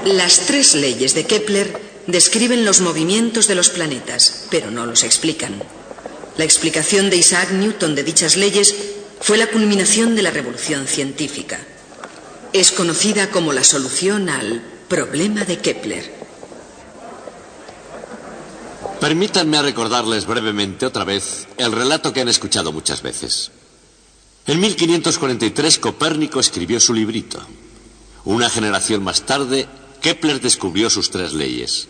Las tres leyes de Kepler describen los movimientos de los planetas, pero no los explican. La explicación de Isaac Newton de dichas leyes fue la culminación de la revolución científica. Es conocida como la solución al problema de Kepler. Permítanme recordarles brevemente otra vez el relato que han escuchado muchas veces. En 1543 Copérnico escribió su librito. Una generación más tarde, Kepler descubrió sus tres leyes.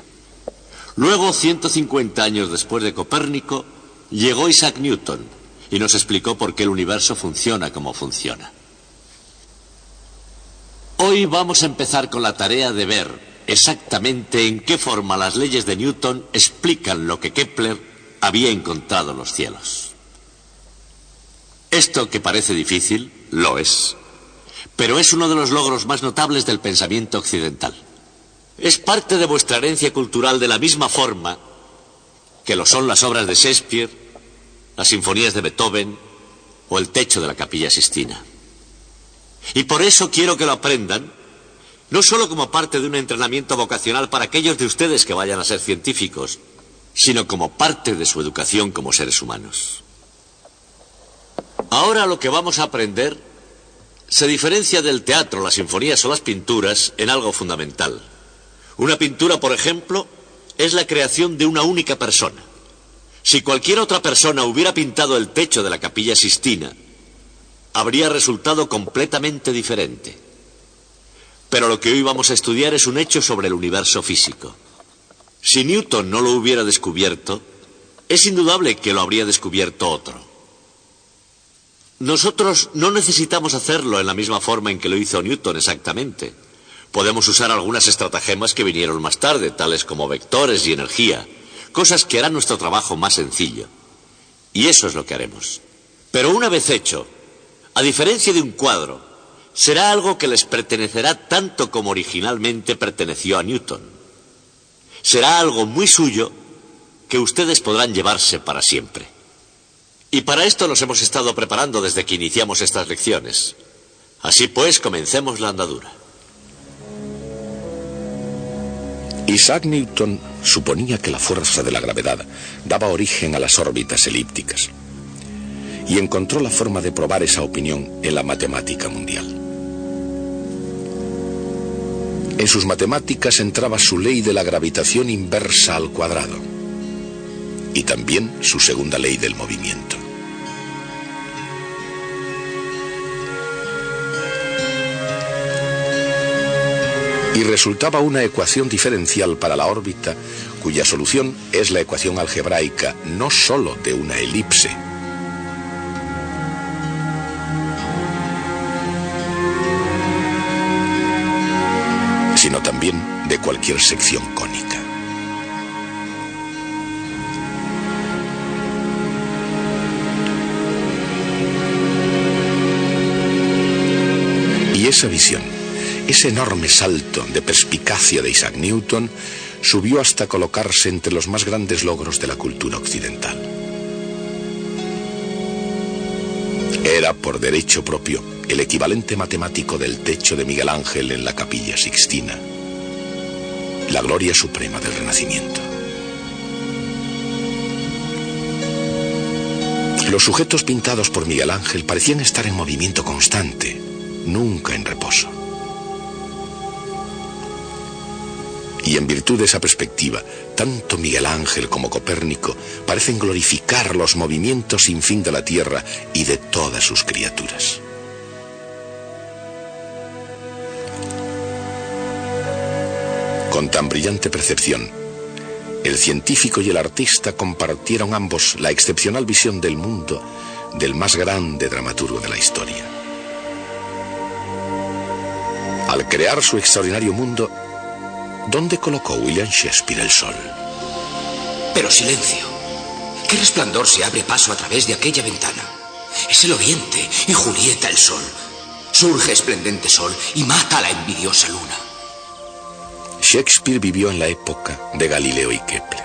Luego, 150 años después de Copérnico, llegó Isaac Newton y nos explicó por qué el universo funciona como funciona. Hoy vamos a empezar con la tarea de ver exactamente en qué forma las leyes de Newton explican lo que Kepler había encontrado en los cielos. Esto que parece difícil, lo es, pero es uno de los logros más notables del pensamiento occidental. Es parte de vuestra herencia cultural de la misma forma que lo son las obras de Shakespeare, las sinfonías de Beethoven o el techo de la Capilla Sixtina. Y por eso quiero que lo aprendan, no solo como parte de un entrenamiento vocacional para aquellos de ustedes que vayan a ser científicos, sino como parte de su educación como seres humanos. Ahora lo que vamos a aprender se diferencia del teatro, las sinfonías o las pinturas en algo fundamental. Una pintura, por ejemplo, es la creación de una única persona. Si cualquier otra persona hubiera pintado el techo de la Capilla Sixtina, habría resultado completamente diferente. Pero lo que hoy vamos a estudiar es un hecho sobre el universo físico. Si Newton no lo hubiera descubierto, es indudable que lo habría descubierto otro. Nosotros no necesitamos hacerlo en la misma forma en que lo hizo Newton exactamente. Podemos usar algunas estratagemas que vinieron más tarde, tales como vectores y energía, cosas que harán nuestro trabajo más sencillo. Y eso es lo que haremos. Pero una vez hecho, a diferencia de un cuadro, será algo que les pertenecerá tanto como originalmente perteneció a Newton. Será algo muy suyo que ustedes podrán llevarse para siempre. Y para esto nos hemos estado preparando desde que iniciamos estas lecciones. Así pues, comencemos la andadura. Isaac Newton suponía que la fuerza de la gravedad daba origen a las órbitas elípticas y encontró la forma de probar esa opinión en la matemática mundial. En sus matemáticas entraba su ley de la gravitación inversa al cuadrado y también su segunda ley del movimiento. Y resultaba una ecuación diferencial para la órbita, cuya solución es la ecuación algebraica no sólo de una elipse, sino también de cualquier sección cónica. Y esa visión, ese enorme salto de perspicacia de Isaac Newton, subió hasta colocarse entre los más grandes logros de la cultura occidental. Era, por derecho propio, el equivalente matemático del techo de Miguel Ángel en la Capilla Sixtina, la gloria suprema del Renacimiento. Los sujetos pintados por Miguel Ángel parecían estar en movimiento constante, nunca en reposo. Y en virtud de esa perspectiva, tanto Miguel Ángel como Copérnico parecen glorificar los movimientos sin fin de la Tierra y de todas sus criaturas. Con tan brillante percepción, el científico y el artista compartieron ambos la excepcional visión del mundo del más grande dramaturgo de la historia. Al crear su extraordinario mundo, ¿dónde colocó William Shakespeare el sol? Pero silencio. ¿Qué resplandor se abre paso a través de aquella ventana? Es el oriente y Julieta el sol. Surge esplendente sol y mata a la envidiosa luna. Shakespeare vivió en la época de Galileo y Kepler.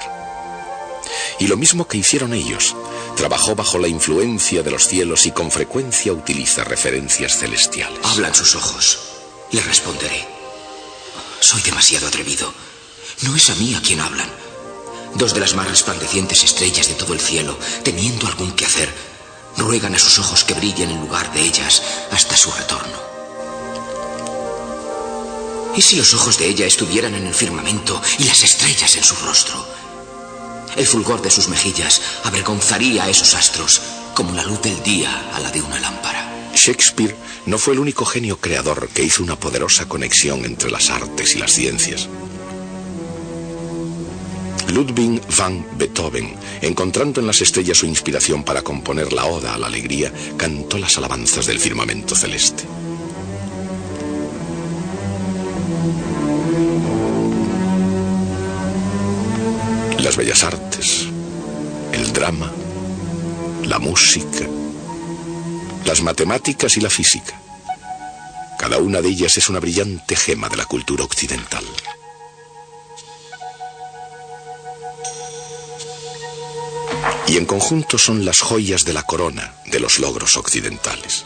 Y lo mismo que hicieron ellos, trabajó bajo la influencia de los cielos y con frecuencia utiliza referencias celestiales. Hablan sus ojos. Le responderé. Soy demasiado atrevido. No es a mí a quien hablan. Dos de las más resplandecientes estrellas de todo el cielo, teniendo algún que hacer, ruegan a sus ojos que brillen en lugar de ellas hasta su retorno. ¿Y si los ojos de ella estuvieran en el firmamento y las estrellas en su rostro? El fulgor de sus mejillas avergonzaría a esos astros como la luz del día a la de una lámpara. Shakespeare no fue el único genio creador que hizo una poderosa conexión entre las artes y las ciencias. Ludwig van Beethoven, encontrando en las estrellas su inspiración para componer la Oda a la Alegría, cantó las alabanzas del firmamento celeste. Las bellas artes, el drama, la música, las matemáticas y la física. Cada una de ellas es una brillante gema de la cultura occidental. Y en conjunto son las joyas de la corona de los logros occidentales.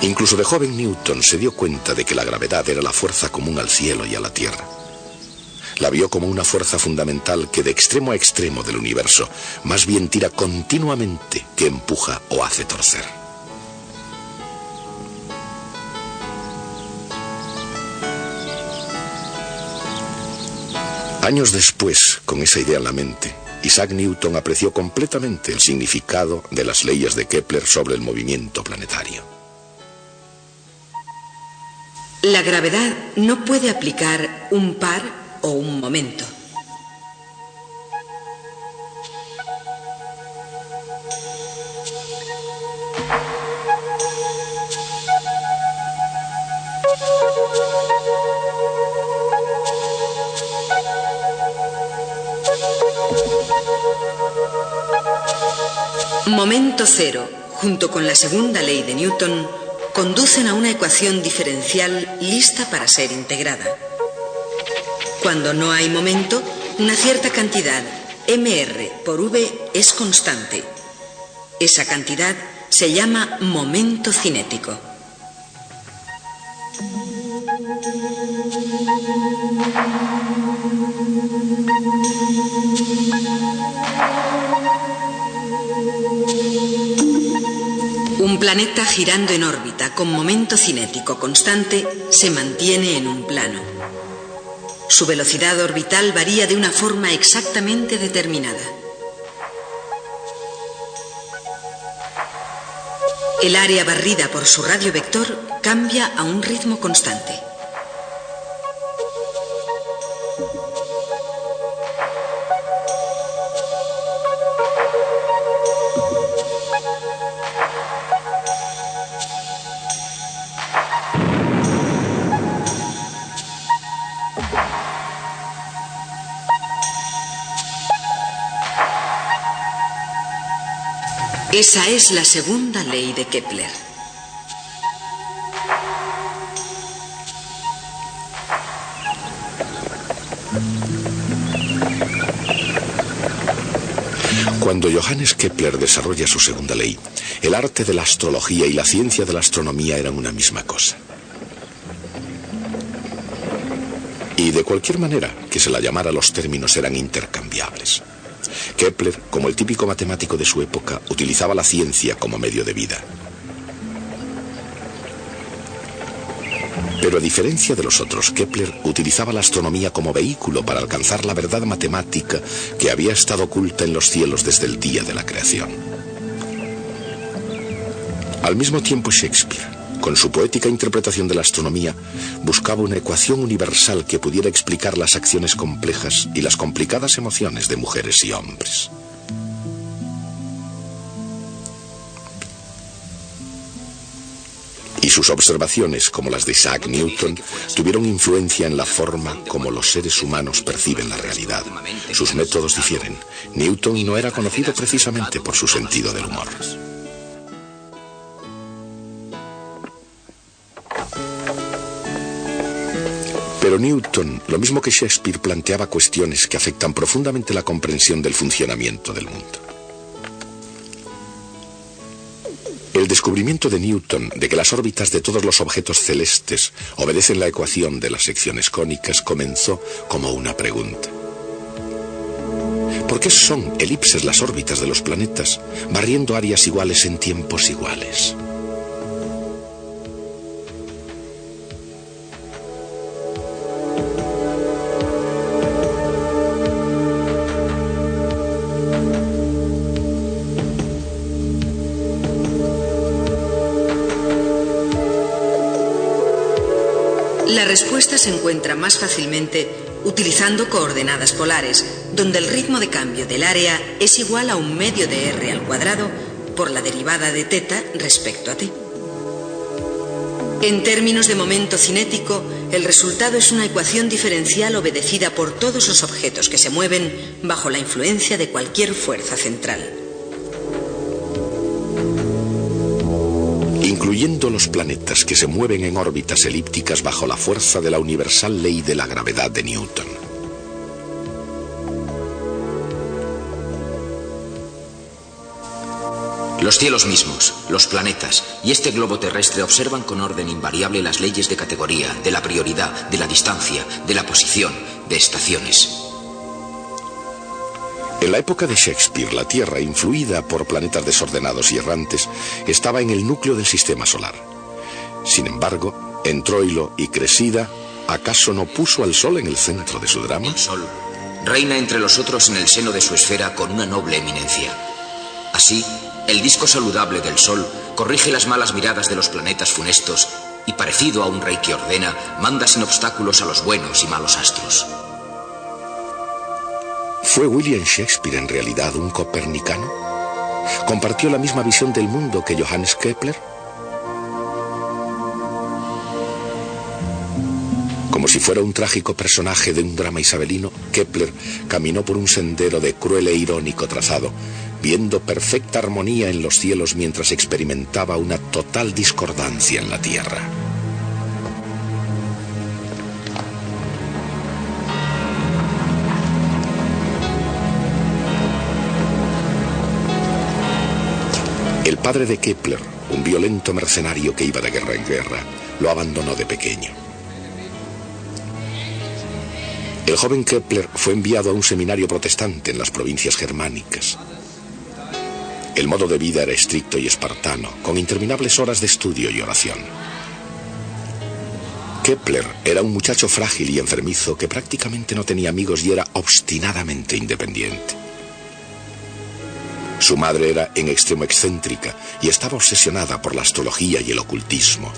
Incluso de joven Newton se dio cuenta de que la gravedad era la fuerza común al cielo y a la tierra. La vio como una fuerza fundamental que de extremo a extremo del universo más bien tira continuamente que empuja o hace torcer. Años después, con esa idea en la mente, Isaac Newton apreció completamente el significado de las leyes de Kepler sobre el movimiento planetario. La gravedad no puede aplicar un par o un momento. Momento cero, junto con la segunda ley de Newton, conducen a una ecuación diferencial lista para ser integrada. Cuando no hay momento, una cierta cantidad, mr por v, es constante. Esa cantidad se llama momento cinético. Un planeta girando en órbita con momento cinético constante se mantiene en un plano. Su velocidad orbital varía de una forma exactamente determinada. El área barrida por su radio vector cambia a un ritmo constante. Esa es la segunda ley de Kepler. Cuando Johannes Kepler desarrolla su segunda ley, el arte de la astrología y la ciencia de la astronomía eran una misma cosa. Y de cualquier manera que se la llamara, los términos eran intercambiables. Kepler, como el típico matemático de su época, utilizaba la ciencia como medio de vida. Pero a diferencia de los otros, Kepler utilizaba la astronomía como vehículo para alcanzar la verdad matemática que había estado oculta en los cielos desde el día de la creación. Al mismo tiempo, Shakespeare, con su poética interpretación de la astronomía, buscaba una ecuación universal que pudiera explicar las acciones complejas y las complicadas emociones de mujeres y hombres. Y sus observaciones, como las de Isaac Newton, tuvieron influencia en la forma como los seres humanos perciben la realidad. Sus métodos difieren. Newton no era conocido precisamente por su sentido del humor. Pero Newton, lo mismo que Shakespeare, planteaba cuestiones que afectan profundamente la comprensión del funcionamiento del mundo. El descubrimiento descubrimiento de Newton de que las órbitas de todos los objetos celestes obedecen la ecuación de las secciones cónicas comenzó como una pregunta. ¿Por qué son elipses las órbitas de los planetas, barriendo áreas iguales en tiempos iguales? La respuesta se encuentra más fácilmente utilizando coordenadas polares, donde el ritmo de cambio del área es igual a un medio de r al cuadrado por la derivada de θ respecto a t. En términos de momento cinético, el resultado es una ecuación diferencial obedecida por todos los objetos que se mueven bajo la influencia de cualquier fuerza central. Incluyendo los planetas que se mueven en órbitas elípticas bajo la fuerza de la universal ley de la gravedad de Newton. Los cielos mismos, los planetas y este globo terrestre observan con orden invariable las leyes de categoría, de la prioridad, de la distancia, de la posición, de estaciones. En la época de Shakespeare, la Tierra, influida por planetas desordenados y errantes, estaba en el núcleo del sistema solar. Sin embargo, en Troilo y Cresida, ¿acaso no puso al Sol en el centro de su drama? El Sol reina entre los otros en el seno de su esfera con una noble eminencia. Así, el disco saludable del Sol corrige las malas miradas de los planetas funestos y, parecido a un rey que ordena, manda sin obstáculos a los buenos y malos astros. ¿Fue William Shakespeare en realidad un copernicano? ¿Compartió la misma visión del mundo que Johannes Kepler? Como si fuera un trágico personaje de un drama isabelino, Kepler caminó por un sendero de cruel e irónico trazado, viendo perfecta armonía en los cielos mientras experimentaba una total discordancia en la Tierra. El padre de Kepler, un violento mercenario que iba de guerra en guerra, lo abandonó de pequeño. El joven Kepler fue enviado a un seminario protestante en las provincias germánicas. El modo de vida era estricto y espartano, con interminables horas de estudio y oración. Kepler era un muchacho frágil y enfermizo que prácticamente no tenía amigos y era obstinadamente independiente. Su madre era en extremo excéntrica y estaba obsesionada por la astrología y el ocultismo.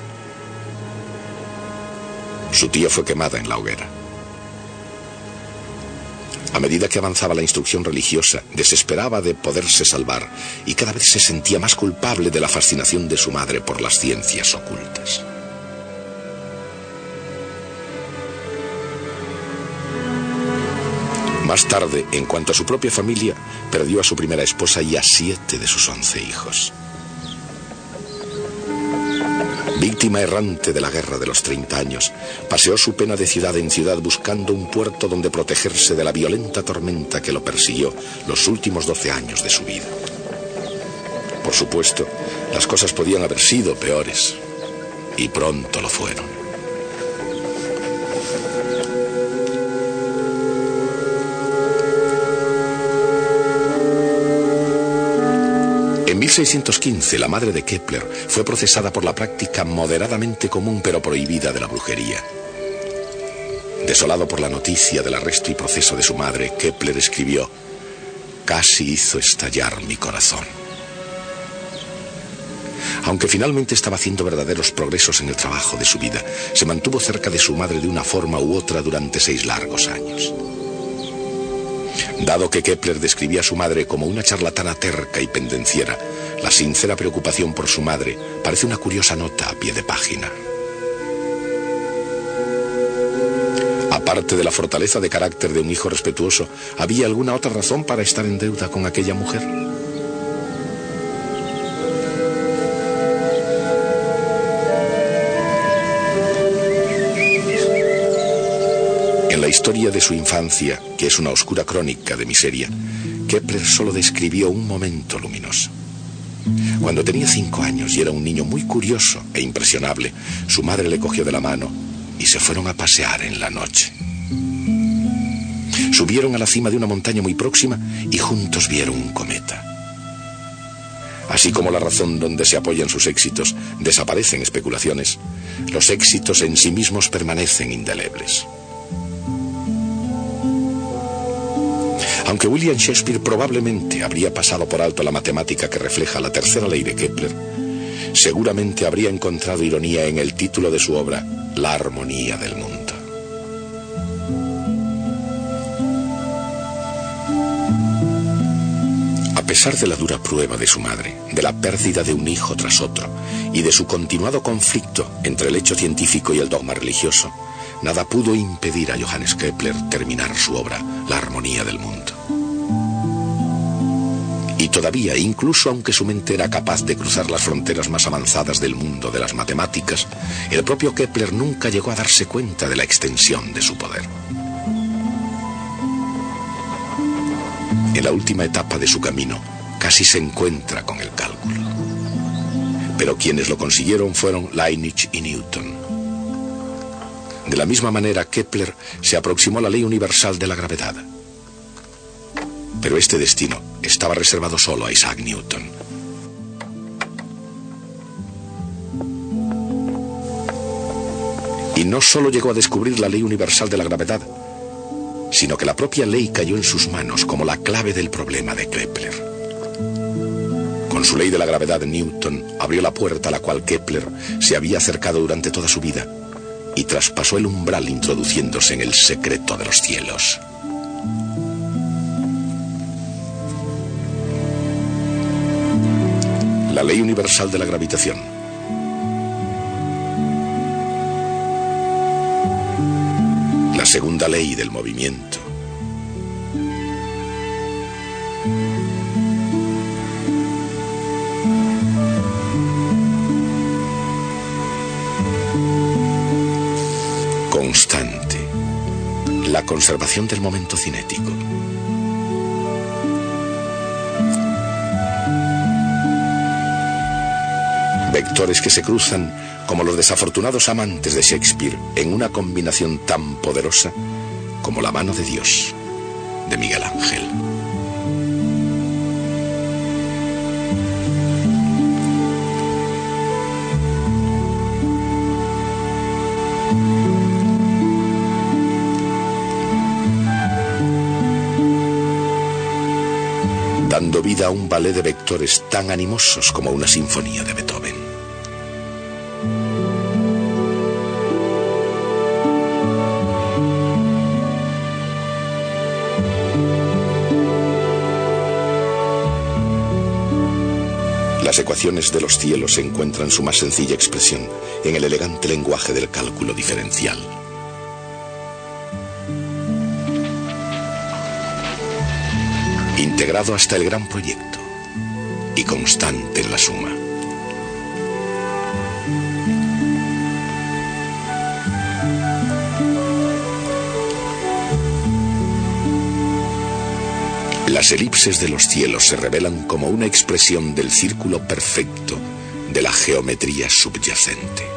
Su tía fue quemada en la hoguera. A medida que avanzaba la instrucción religiosa, desesperaba de poderse salvar y cada vez se sentía más culpable de la fascinación de su madre por las ciencias ocultas. Más tarde, en cuanto a su propia familia, perdió a su primera esposa y a 7 de sus 11 hijos. Víctima errante de la guerra de los 30 años, paseó su pena de ciudad en ciudad buscando un puerto donde protegerse de la violenta tormenta que lo persiguió los últimos 12 años de su vida. Por supuesto, las cosas podían haber sido peores, y pronto lo fueron. En 1615, la madre de Kepler fue procesada por la práctica moderadamente común pero prohibida de la brujería. Desolado por la noticia del arresto y proceso de su madre, Kepler escribió: «Casi hizo estallar mi corazón». Aunque finalmente estaba haciendo verdaderos progresos en el trabajo de su vida, se mantuvo cerca de su madre de una forma u otra durante 6 largos años. Dado que Kepler describía a su madre como una charlatana terca y pendenciera, la sincera preocupación por su madre parece una curiosa nota a pie de página. Aparte de la fortaleza de carácter de un hijo respetuoso, ¿había alguna otra razón para estar en deuda con aquella mujer? En la historia de su infancia, que es una oscura crónica de miseria, Kepler solo describió un momento luminoso. Cuando tenía 5 años y era un niño muy curioso e impresionable, su madre le cogió de la mano y se fueron a pasear en la noche. Subieron a la cima de una montaña muy próxima y juntos vieron un cometa. Así como la razón donde se apoyan sus éxitos desaparecen especulaciones, los éxitos en sí mismos permanecen indelebles. Aunque William Shakespeare probablemente habría pasado por alto la matemática que refleja la tercera ley de Kepler, seguramente habría encontrado ironía en el título de su obra, La armonía del mundo. A pesar de la dura prueba de su madre, de la pérdida de un hijo tras otro y de su continuado conflicto entre el hecho científico y el dogma religioso, nada pudo impedir a Johannes Kepler terminar su obra, La armonía del mundo. Y todavía, incluso aunque su mente era capaz de cruzar las fronteras más avanzadas del mundo de las matemáticas, el propio Kepler nunca llegó a darse cuenta de la extensión de su poder. En la última etapa de su camino, casi se encuentra con el cálculo. Pero quienes lo consiguieron fueron Leibniz y Newton. De la misma manera, Kepler se aproximó a la ley universal de la gravedad. Pero este destino estaba reservado solo a Isaac Newton. Y no solo llegó a descubrir la ley universal de la gravedad, sino que la propia ley cayó en sus manos como la clave del problema de Kepler. Con su ley de la gravedad, Newton abrió la puerta a la cual Kepler se había acercado durante toda su vida y traspasó el umbral introduciéndose en el secreto de los cielos. La ley universal de la gravitación. La segunda ley del movimiento. Constante. La conservación del momento cinético. Vectores que se cruzan como los desafortunados amantes de Shakespeare en una combinación tan poderosa como la mano de Dios de Miguel Ángel. Dando vida a un ballet de vectores tan animosos como una sinfonía de Beethoven. Las ecuaciones de los cielos encuentran su más sencilla expresión en el elegante lenguaje del cálculo diferencial. Integrado hasta el gran proyecto y constante en la suma. Las elipses de los cielos se revelan como una expresión del círculo perfecto de la geometría subyacente.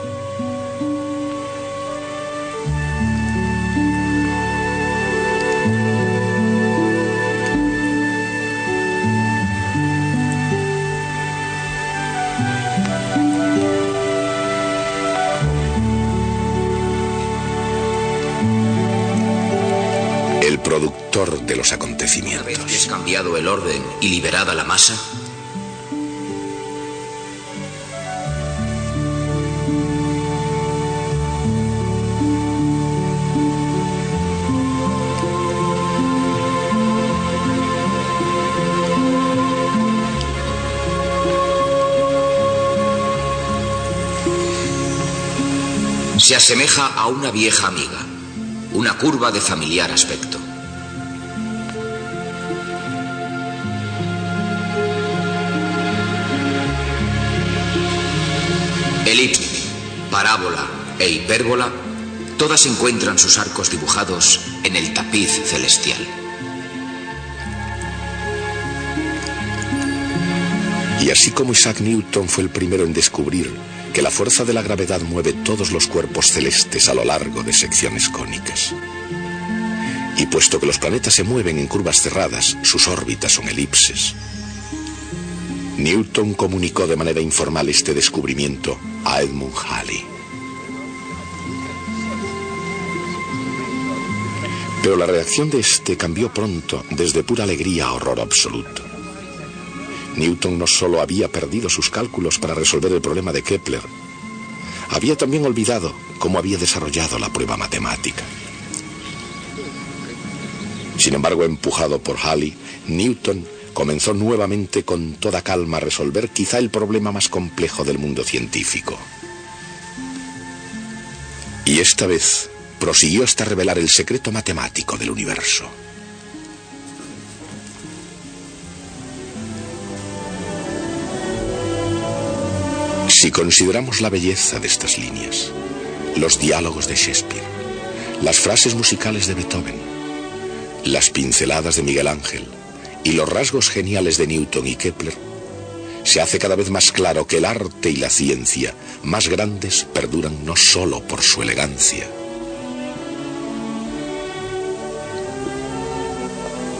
El productor de los acontecimientos. Una vez que es cambiado el orden y liberada la masa, se asemeja a una vieja amiga, una curva de familiar aspecto. Elipse, parábola e hipérbola, todas encuentran sus arcos dibujados en el tapiz celestial. Y así como Isaac Newton fue el primero en descubrir que la fuerza de la gravedad mueve todos los cuerpos celestes a lo largo de secciones cónicas, y puesto que los planetas se mueven en curvas cerradas, sus órbitas son elipses, Newton comunicó de manera informal este descubrimiento a Edmund Halley. Pero la reacción de este cambió pronto, desde pura alegría a horror absoluto. Newton no solo había perdido sus cálculos para resolver el problema de Kepler, había también olvidado cómo había desarrollado la prueba matemática. Sin embargo, empujado por Halley, Newton comenzó nuevamente con toda calma a resolver quizá el problema más complejo del mundo científico. Y esta vez prosiguió hasta revelar el secreto matemático del universo. Si consideramos la belleza de estas líneas, los diálogos de Shakespeare, las frases musicales de Beethoven, las pinceladas de Miguel Ángel y los rasgos geniales de Newton y Kepler, se hace cada vez más claro que el arte y la ciencia más grandes perduran no solo por su elegancia,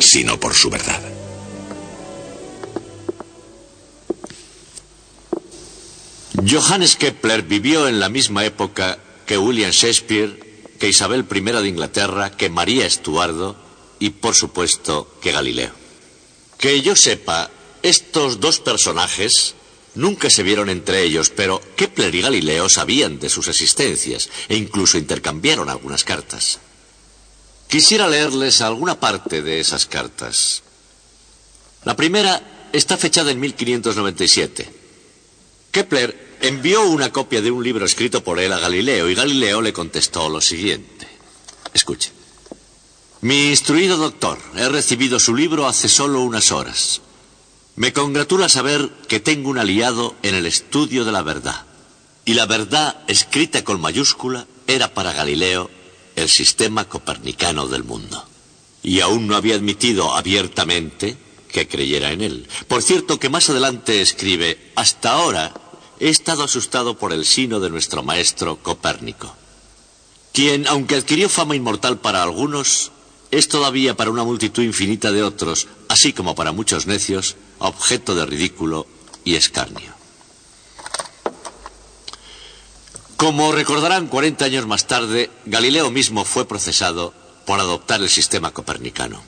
sino por su verdad. Johannes Kepler vivió en la misma época que William Shakespeare, que Isabel I de Inglaterra, que María Estuardo y, por supuesto, que Galileo. Que yo sepa, estos dos personajes nunca se vieron entre ellos, pero Kepler y Galileo sabían de sus existencias e incluso intercambiaron algunas cartas. Quisiera leerles alguna parte de esas cartas. La primera está fechada en 1597. Kepler envió una copia de un libro escrito por él a Galileo y Galileo le contestó lo siguiente. Escuche. Mi instruido doctor, he recibido su libro hace solo unas horas. Me congratula saber que tengo un aliado en el estudio de la verdad. Y la verdad, escrita con mayúscula, era para Galileo el sistema copernicano del mundo. Y aún no había admitido abiertamente que creyera en él. Por cierto que más adelante escribe, hasta ahora he estado asustado por el sino de nuestro maestro Copérnico, quien, aunque adquirió fama inmortal para algunos, es todavía para una multitud infinita de otros, así como para muchos necios, objeto de ridículo y escarnio. Como recordarán, 40 años más tarde, Galileo mismo fue procesado por adoptar el sistema copernicano.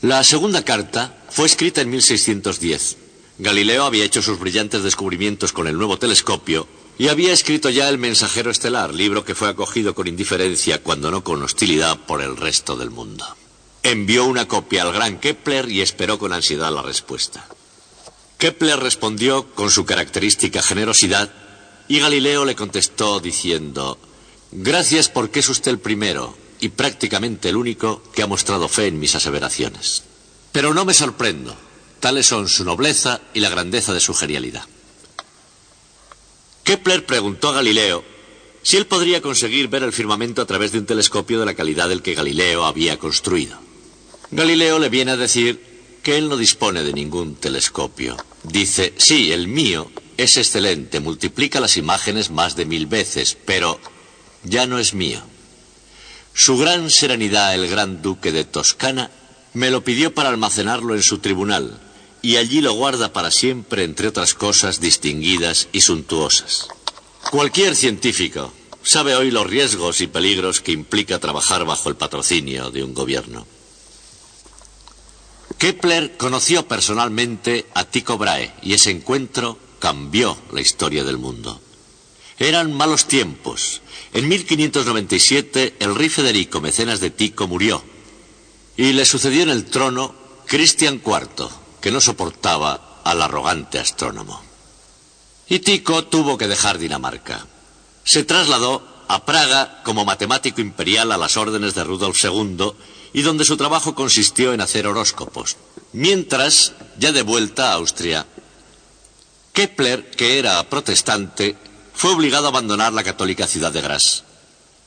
La segunda carta fue escrita en 1610. Galileo había hecho sus brillantes descubrimientos con el nuevo telescopio y había escrito ya El mensajero estelar, libro que fue acogido con indiferencia, cuando no con hostilidad, por el resto del mundo. Envió una copia al gran Kepler y esperó con ansiedad la respuesta. Kepler respondió con su característica generosidad y Galileo le contestó diciendo: gracias porque es usted el primero y prácticamente el único que ha mostrado fe en mis aseveraciones. Pero no me sorprendo. Tales son su nobleza y la grandeza de su genialidad. Kepler preguntó a Galileo si él podría conseguir ver el firmamento a través de un telescopio de la calidad del que Galileo había construido. Galileo le viene a decir que él no dispone de ningún telescopio. Dice, sí, el mío es excelente, multiplica las imágenes más de 1000 veces, pero ya no es mío. Su gran serenidad, el gran duque de Toscana, me lo pidió para almacenarlo en su tribunal, y allí lo guarda para siempre, entre otras cosas distinguidas y suntuosas. Cualquier científico sabe hoy los riesgos y peligros que implica trabajar bajo el patrocinio de un gobierno. Kepler conoció personalmente a Tycho Brahe y ese encuentro cambió la historia del mundo. Eran malos tiempos. En 1597 el rey Federico, mecenas de Tycho, murió y le sucedió en el trono Cristian IV, que no soportaba al arrogante astrónomo. Y Tycho tuvo que dejar Dinamarca. Se trasladó a Praga como matemático imperial a las órdenes de Rudolf II y donde su trabajo consistió en hacer horóscopos. Mientras, ya de vuelta a Austria, Kepler, que era protestante, fue obligado a abandonar la católica ciudad de Graz.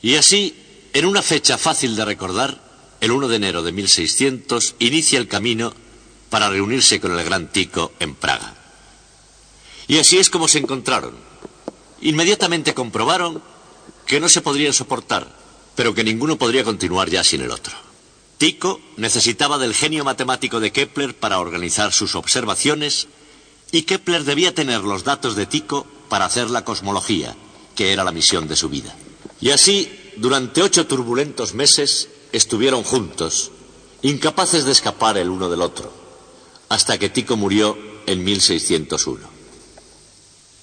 Y así, en una fecha fácil de recordar, el 1 de enero de 1600, inicia el camino para reunirse con el gran Tycho en Praga. Y así es como se encontraron. Inmediatamente comprobaron que no se podrían soportar, pero que ninguno podría continuar ya sin el otro. Tycho necesitaba del genio matemático de Kepler para organizar sus observaciones, y Kepler debía tener los datos de Tycho para hacer la cosmología, que era la misión de su vida. Y así, durante 8 turbulentos meses, estuvieron juntos, incapaces de escapar el uno del otro, hasta que Tycho murió en 1601.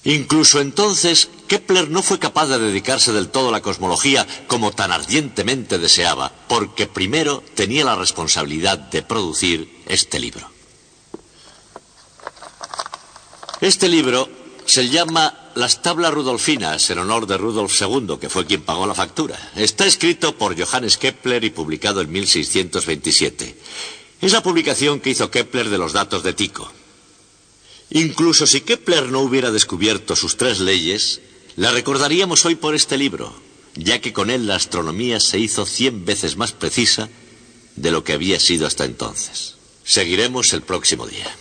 Incluso entonces, Kepler no fue capaz de dedicarse del todo a la cosmología como tan ardientemente deseaba, porque primero tenía la responsabilidad de producir este libro. Este libro se llama Las Tablas Rudolfinas, en honor de Rudolf II, que fue quien pagó la factura. Está escrito por Johannes Kepler y publicado en 1627. Es la publicación que hizo Kepler de los datos de Tycho. Incluso si Kepler no hubiera descubierto sus 3 leyes, la recordaríamos hoy por este libro, ya que con él la astronomía se hizo 100 veces más precisa de lo que había sido hasta entonces. Seguiremos el próximo día.